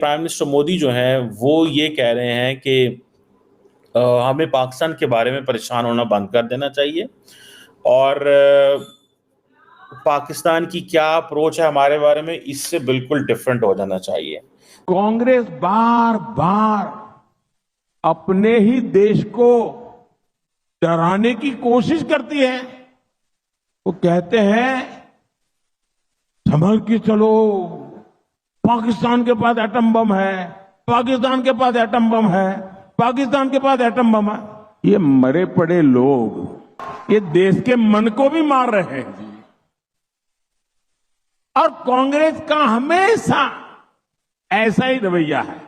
Prime minister Modi जो हैं वो ये कह रहे हैं कि हमें पाकिस्तान के बारे में परेशान होना बंद कर देना चाहिए और पाकिस्तान की क्या अप्रोच है हमारे बारे में इससे बिल्कुल डिफरेंट हो जाना चाहिए। कांग्रेस बार बार अपने ही देश को डराने की कोशिश करती है। वो कहते हैं संभल के चलो, पाकिस्तान के पास एटम बम है, पाकिस्तान के पास एटम बम है, पाकिस्तान के पास एटम बम है। ये मरे पड़े लोग ये देश के मन को भी मार रहे हैं जी। और कांग्रेस का हमेशा ऐसा ही रवैया है।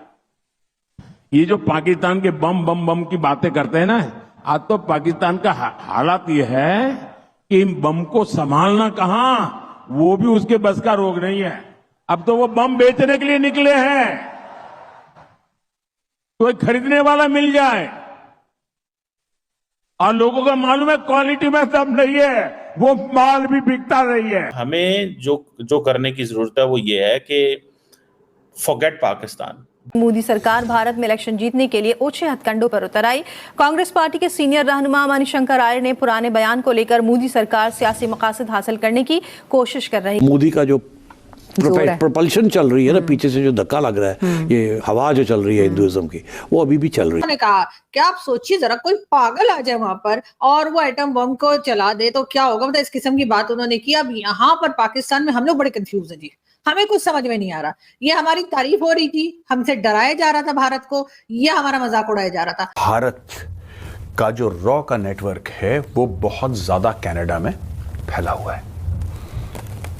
ये जो पाकिस्तान के बम बम बम की बातें करते हैं ना, आज तो पाकिस्तान का हालात ये है कि इन बम को संभालना कहां, वो भी उसके बस का रोग नहीं है। अब तो वो बम बेचने के लिए निकले हैं, कोई खरीदने वाला मिल जाए। और लोगों का मालूम है क्वालिटी में दम नहीं है, वो माल भी बिकता नहीं है। हमें जो करने की जरूरत है वो ये है कि फॉरगेट पाकिस्तान। मोदी सरकार भारत में इलेक्शन जीतने के लिए ऊंचे हथकंडों पर उतर आई। कांग्रेस पार्टी के सीनियर रहनुमा मणिशंकर आर्य ने पुराने बयान को लेकर मोदी सरकार सियासी मकासद हासिल करने की कोशिश कर रही है। मोदी का जो प्रोपल्शन चल रही है ना, पीछे से जो धक्का लग रहा है, ये हवा जो चल रही है हिंदुइज्म की, वो अभी भी चल रही है। उन्होंने कहा कि आप सोचिए जरा, कोई पागल आ जाए वहां पर और वो एटम बम को चला दे तो क्या होगा। मतलब इस किस्म की बात उन्होंने की। अब यहाँ पर पाकिस्तान में हम लोग बड़े कंफ्यूज हैं जी, हमें कुछ समझ में नहीं आ रहा। ये हमारी तारीफ हो रही थी, हमसे डराया जा रहा था भारत को, ये हमारा मजाक उड़ाया जा रहा था। भारत का जो रॉ का नेटवर्क है वो बहुत ज्यादा कनाडा में फैला हुआ है।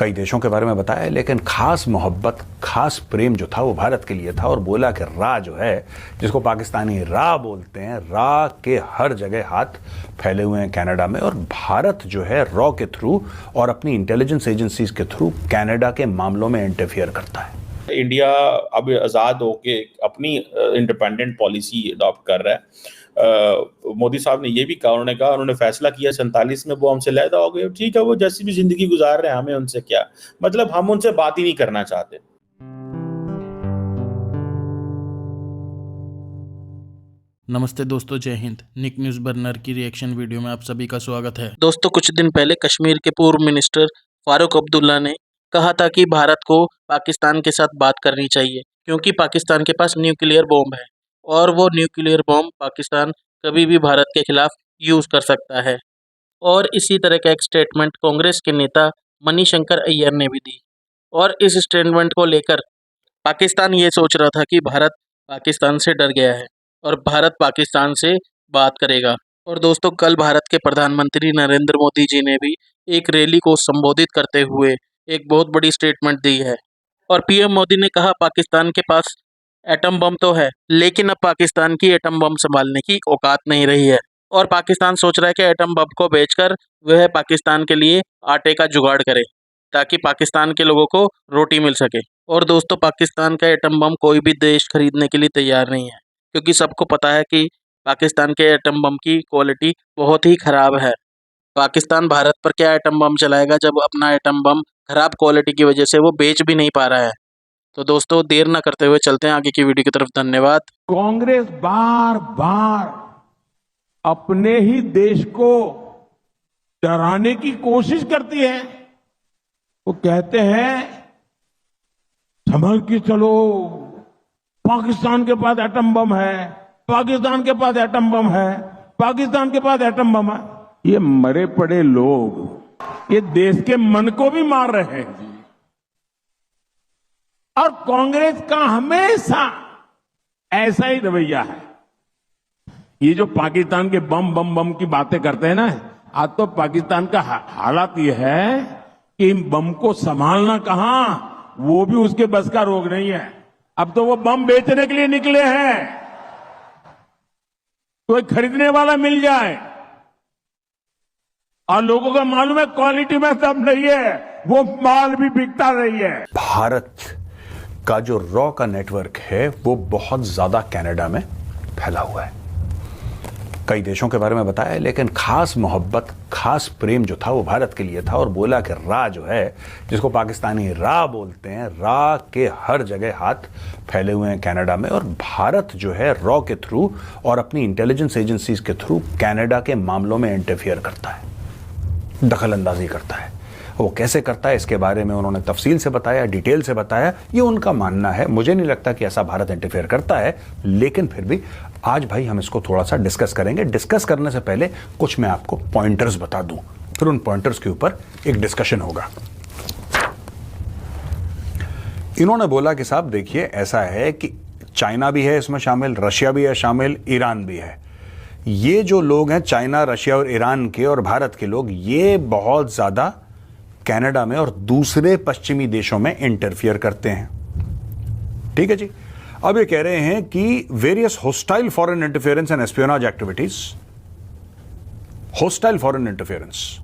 कई देशों के बारे में बताया, लेकिन खास मोहब्बत, खास प्रेम जो था वो भारत के लिए था। और बोला कि रा जो है, जिसको पाकिस्तानी रा बोलते हैं, रा के हर जगह हाथ फैले हुए हैं कनाडा में। और भारत जो है रॉ के थ्रू और अपनी इंटेलिजेंस एजेंसीज के थ्रू कनाडा के मामलों में इंटरफियर करता है। इंडिया अब आज़ाद होके अपनी इंडिपेंडेंट पॉलिसी अडॉप्ट कर रहा है। मोदी साहब ने ये भी कहा, उन्होंने फैसला किया 47 में वो हमसे लैदा हो गए। ठीक है, वो जैसी भी जिंदगी गुजार रहे हैं, हमें उनसे क्या मतलब, हम उनसे बात ही नहीं करना चाहते। नमस्ते दोस्तों, जय हिंद। निक न्यूज़ बर्नर की रिएक्शन वीडियो में आप सभी का स्वागत है। दोस्तों, कुछ दिन पहले कश्मीर के पूर्व मिनिस्टर फारूक अब्दुल्ला ने कहा था कि भारत को पाकिस्तान के साथ बात करनी चाहिए, क्योंकि पाकिस्तान के पास न्यूक्लियर बॉम्ब है और वो न्यूक्लियर बॉम्ब पाकिस्तान कभी भी भारत के खिलाफ यूज़ कर सकता है। और इसी तरह का एक स्टेटमेंट कांग्रेस के नेता मणिशंकर अय्यर ने भी दी। और इस स्टेटमेंट को लेकर पाकिस्तान ये सोच रहा था कि भारत पाकिस्तान से डर गया है और भारत पाकिस्तान से बात करेगा। और दोस्तों, कल भारत के प्रधानमंत्री नरेंद्र मोदी जी ने भी एक रैली को संबोधित करते हुए एक बहुत बड़ी स्टेटमेंट दी है। और पीएम मोदी ने कहा, पाकिस्तान के पास एटम बम तो है, लेकिन अब पाकिस्तान की एटम बम संभालने की औकात नहीं रही है। और पाकिस्तान सोच रहा है कि एटम बम को बेचकर वह पाकिस्तान के लिए आटे का जुगाड़ करे, ताकि पाकिस्तान के लोगों को रोटी मिल सके। और दोस्तों, पाकिस्तान का एटम बम कोई भी देश खरीदने के लिए तैयार नहीं है, क्योंकि सबको पता है कि पाकिस्तान के एटम बम की क्वालिटी बहुत ही ख़राब है। पाकिस्तान भारत पर क्या एटम बम चलाएगा जब अपना एटम बम खराब क्वालिटी की वजह से वो बेच भी नहीं पा रहा है। तो दोस्तों, देर ना करते हुए चलते हैं आगे की वीडियो की तरफ। धन्यवाद। कांग्रेस बार बार अपने ही देश को डराने की कोशिश करती है। वो कहते हैं संभल के चलो, पाकिस्तान के पास एटम बम है, पाकिस्तान के पास एटम बम है, पाकिस्तान के पास एटम बम है। ये मरे पड़े लोग ये देश के मन को भी मार रहे हैं जी। और कांग्रेस का हमेशा ऐसा ही रवैया है। ये जो पाकिस्तान के बम बम बम की बातें करते हैं ना, आज तो पाकिस्तान का हालात ये है कि इन बम को संभालना कहां, वो भी उसके बस का रोग नहीं है। अब तो वो बम बेचने के लिए निकले हैं, कोई खरीदने वाला मिल जाए। और लोगों का मालूम है क्वालिटी में दम नहीं है, वो माल भी बिकता नहीं है। भारत का जो रॉ का नेटवर्क है वो बहुत ज्यादा कनाडा में फैला हुआ है। कई देशों के बारे में बताया, लेकिन खास मोहब्बत, खास प्रेम जो था वो भारत के लिए था। और बोला कि रा जो है, जिसको पाकिस्तानी रा बोलते हैं, रा के हर जगह हाथ फैले हुए हैं कनाडा में। और भारत जो है रॉ के थ्रू और अपनी इंटेलिजेंस एजेंसीज के थ्रू कनाडा के मामलों में इंटरफियर करता है, दखल अंदाजी करता है। वो कैसे करता है इसके बारे में उन्होंने तफसील से बताया, डिटेल से बताया। ये उनका मानना है, मुझे नहीं लगता कि ऐसा भारत इंटरफेयर करता है, लेकिन फिर भी आज भाई हम इसको थोड़ा सा डिस्कस करेंगे। डिस्कस करने से पहले कुछ मैं आपको पॉइंटर्स बता दूं, फिर उन पॉइंटर्स के ऊपर एक डिस्कशन होगा। इन्होंने बोला कि साहब देखिए, ऐसा है कि चाइना भी है इसमें शामिल, रशिया भी है शामिल, ईरान भी है। ये जो लोग हैं चाइना, रशिया और ईरान के और भारत के लोग, ये बहुत ज्यादा कनाडा में और दूसरे पश्चिमी देशों में इंटरफियर करते हैं। ठीक है जी। अब ये कह रहे हैं कि various hostile foreign interference and espionage activities, hostile foreign interference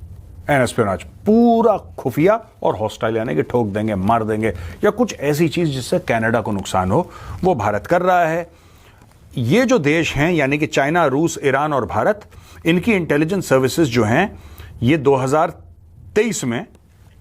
and espionage, पूरा खुफिया और होस्टाइल यानी कि ठोक देंगे, मार देंगे या कुछ ऐसी चीज जिससे कनाडा को नुकसान हो, वो भारत कर रहा है। ये जो देश हैं यानी कि चाइना, रूस, ईरान और भारत, इनकी इंटेलिजेंस सर्विसेज जो हैं ये 2023 में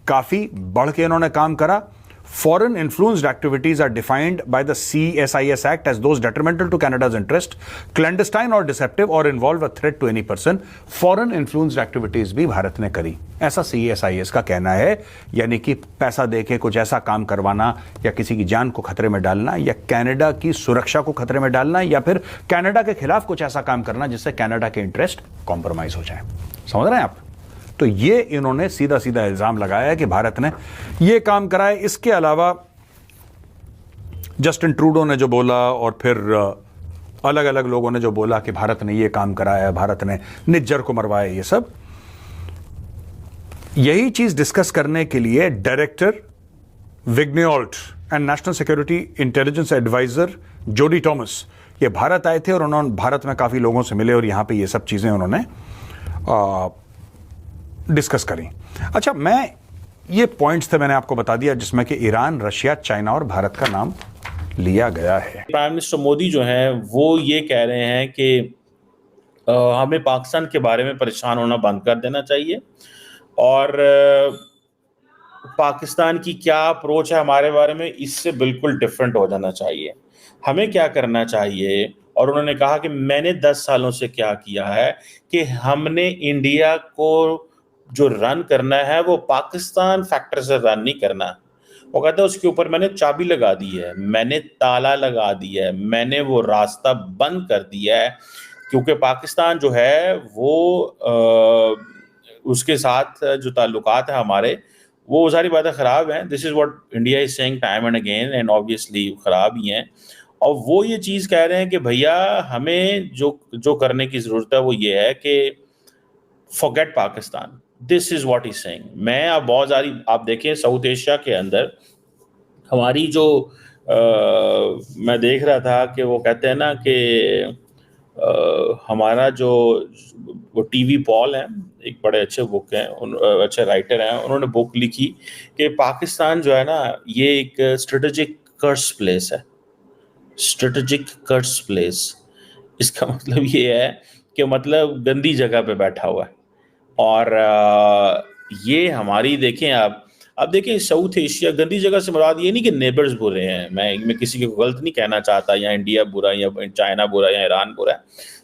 काफी बढ़ के इन्होंने काम करा। Foreign influenced activities are defined by the CSIS Act as those detrimental to Canada's interest, clandestine or deceptive or involve a threat to any person. Foreign influenced activities भी भारत ने करी, ऐसा CSIS का कहना है। यानी कि पैसा देके कुछ ऐसा काम करवाना या किसी की जान को खतरे में डालना या कनाडा की सुरक्षा को खतरे में डालना या फिर कनाडा के खिलाफ कुछ ऐसा काम करना जिससे कनाडा के इंटरेस्ट कॉम्प्रोमाइज हो जाए। समझ रहे हैं आप? तो ये इन्होंने सीधा सीधा इल्जाम लगाया है कि भारत ने ये काम कराए। इसके अलावा जस्टिन ट्रूडो ने जो बोला और फिर अलग अलग लोगों ने जो बोला कि भारत ने ये काम कराया, भारत ने निज्जर को मरवाया, ये सब, यही चीज डिस्कस करने के लिए director Vigneault and national security intelligence adviser Jody Thomas ये भारत आए थे और उन्होंने भारत में काफी लोगों से मिले और यहां पे ये सब चीजें उन्होंने डिस्कस करी। अच्छा, मैं ये पॉइंट्स थे मैंने आपको बता दिया जिसमें कि ईरान, रशिया, चाइना और भारत का नाम लिया गया है। प्राइम मिनिस्टर मोदी जो हैं वो ये कह रहे हैं कि हमें पाकिस्तान के बारे में परेशान होना बंद कर देना चाहिए और पाकिस्तान की क्या अप्रोच है हमारे बारे में, इससे बिल्कुल डिफरेंट हो जाना चाहिए। हमें क्या करना चाहिए, और उन्होंने कहा कि मैंने 10 सालों से क्या किया है कि हमने इंडिया को जो रन करना है वो पाकिस्तान फैक्टर से रन नहीं करना। वो कहते हैं उसके ऊपर मैंने चाबी लगा दी है, मैंने ताला लगा दिया है, मैंने वो रास्ता बंद कर दिया है, क्योंकि पाकिस्तान जो है वो उसके साथ जो ताल्लुकात है हमारे, वो सारी बातें ख़राब हैं। This is what India is saying time and again, and obviously ख़राब ही हैं। और वो ये चीज़ कह रहे हैं कि भैया हमें जो करने की ज़रूरत है वो ये है कि forget Pakistan. This is what is saying. मैं अब बहुत सारी, आप देखें साउथ एशिया के अंदर हमारी जो मैं देख रहा था कि वो कहते हैं ना कि हमारा जो वो टीवी पॉल है, एक बड़े अच्छे बुक हैं, अच्छे राइटर हैं, उन्होंने बुक लिखी कि पाकिस्तान जो है ना ये एक स्ट्रेटेजिक कर्स प्लेस है, स्ट्रेटेजिक कर्स प्लेस। इसका मतलब ये है कि मतलब गंदी जगह पे बैठा हुआ है। और ये हमारी देखें आप, अब देखें साउथ एशिया, गंदी जगह से मुराद ये नहीं कि नेबर्स बुरे हैं, मैं किसी को गलत नहीं कहना चाहता, या इंडिया बुरा या चाइना बुरा या ईरान बुरा है।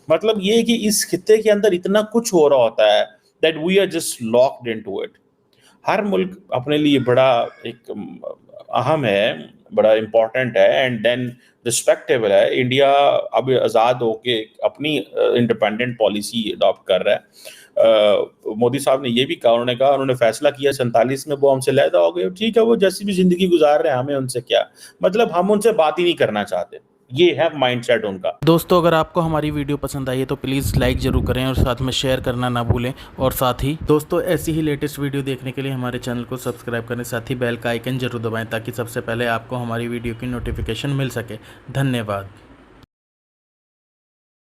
मतलब ये कि इस खित्ते के अंदर इतना कुछ हो रहा होता है that we are just locked into it. हर मुल्क अपने लिए बड़ा एक अहम है, बड़ा इम्पोर्टेंट है एंड देन रिस्पेक्टेबल है। इंडिया अब आज़ाद होके अपनी इंडिपेंडेंट पॉलिसी अडॉप्ट कर रहा है। मोदी साहब ने ये भी कहा, उन्होंने फैसला किया 47 में वो हमसे लैदा हो गए, ठीक है, वो जैसी भी जिंदगी गुजार रहे हैं, हमें उनसे क्या मतलब, हम उनसे बात ही नहीं करना चाहते। ये है माइंडसेट उनका। दोस्तों, अगर आपको हमारी वीडियो पसंद आई है तो प्लीज़ लाइक ज़रूर करें और साथ में शेयर करना ना भूलें। और साथ ही दोस्तों, ऐसी ही लेटेस्ट वीडियो देखने के लिए हमारे चैनल को सब्सक्राइब करें, साथ ही बेल का आइकन जरूर दबाएं ताकि सबसे पहले आपको हमारी वीडियो की नोटिफिकेशन मिल सके। धन्यवाद।